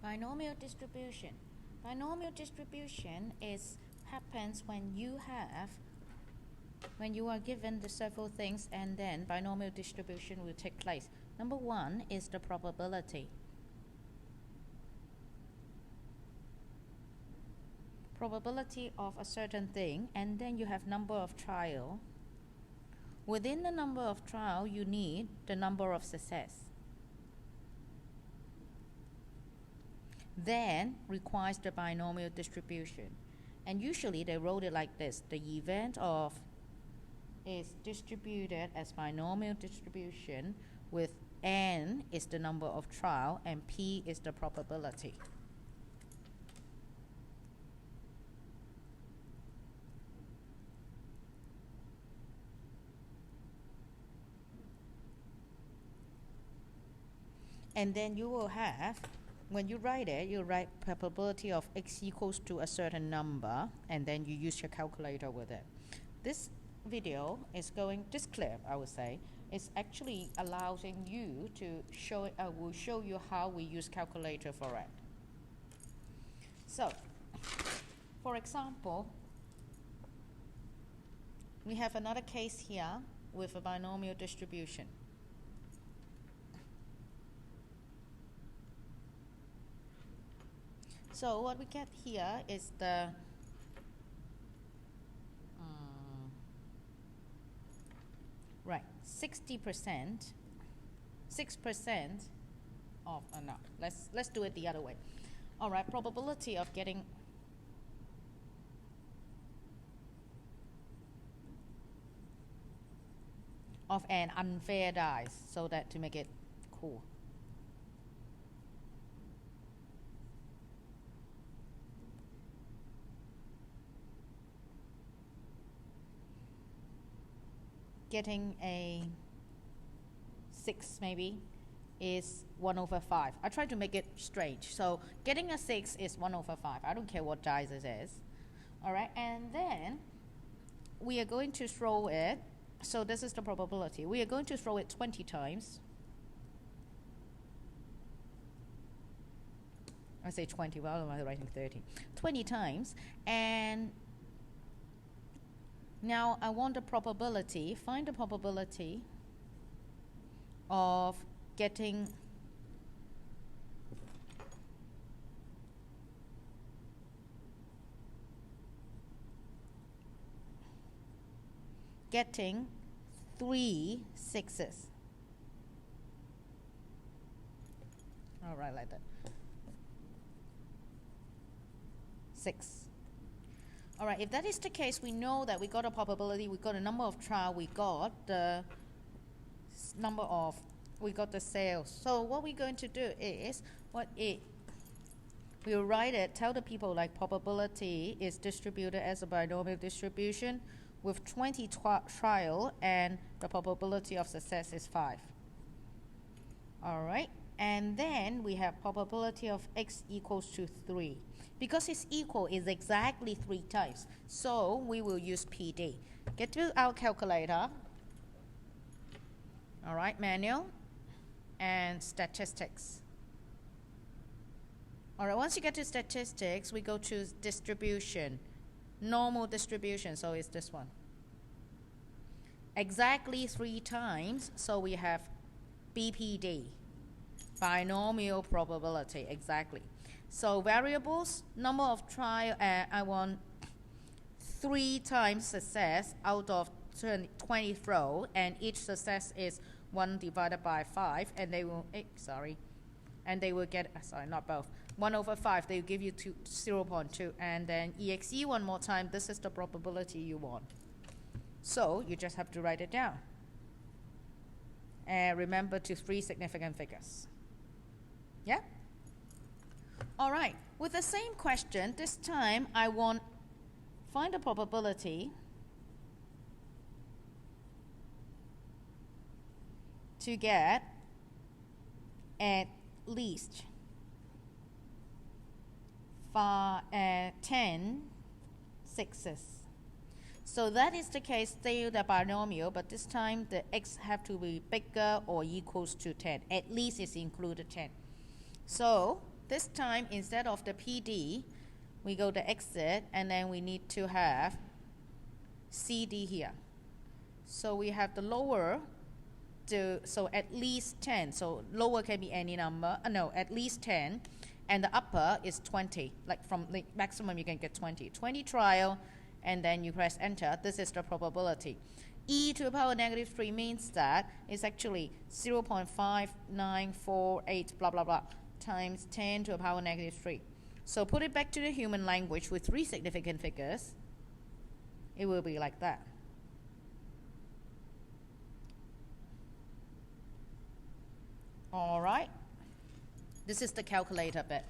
Binomial distribution. Binomial distribution happens when you are given the several things, and then binomial distribution will take place. Number one is the probability. Probability of a certain thing, and then you have number of trial. Within the number of trial, you need the number of success. Then requires the binomial distribution. And usually they wrote it like this. The event of is distributed as binomial distribution with n is the number of trial and p is the probability. And then you will have, when you write it, you write probability of x equals to a certain number, and then you use your calculator with it. This video is this clip, I would say, is actually allowing you to will show you how we use calculator for it. So, for example, we have another case here with a binomial distribution. So what we get here is the right 60%, 6% of no. Let's do it the other way. All right, probability of getting of an unfair dice, so that to make it cool. Getting a 6 maybe is 1/5. I try to make it strange. So getting a 6 is 1/5. I don't care what dice it is. All right, and then we are going to throw it. So this is the probability. We are going to throw it 20 times. I say 20, well, I'm writing 30. 20 times, and now I want the probability, find the probability of getting getting 3 6s. All right, like that. 6. All right, if that is the case, we know that we got a probability, we got a number of trial, we got the we got the sales. So what we're going to do is, we'll write it, tell the people like probability is distributed as a binomial distribution with 20 trial, and the probability of success is 5. All right, and then we have probability of x equals to 3. Because it's equal is exactly 3 times, so we will use PD. Get to our calculator. All right, manual and statistics. All right, once you get to statistics, we go to distribution, normal distribution, so it's this one. Exactly 3 times, so we have BPD, binomial probability, exactly. So variables, number of trial, I want 3 times success out of 20 throw, and each success is 1 divided by 5, and they will, and they will get, not both, 1/5, they will give you 0.2, and then EXE one more time, this is the probability you want. So you just have to write it down. And remember to 3 significant figures. Yeah? All right, with the same question, this time I want find the probability to get at least 10 6s. So that is the case, still the binomial, but this time the x have to be bigger or equals to 10. At least it's included 10. So This time, instead of the PD, we go to exit, and then we need to have CD here. So we have the lower, so at least 10. So lower can be any number. No, at least 10. And the upper is 20. Like from the maximum, you can get 20. 20 trial, and then you press enter. This is the probability. E to the power negative 3 means that it's actually 0.5948 blah blah blah times 10 to the power negative 3. So put it back to the human language with 3 significant figures. It will be like that. All right. This is the calculator bit.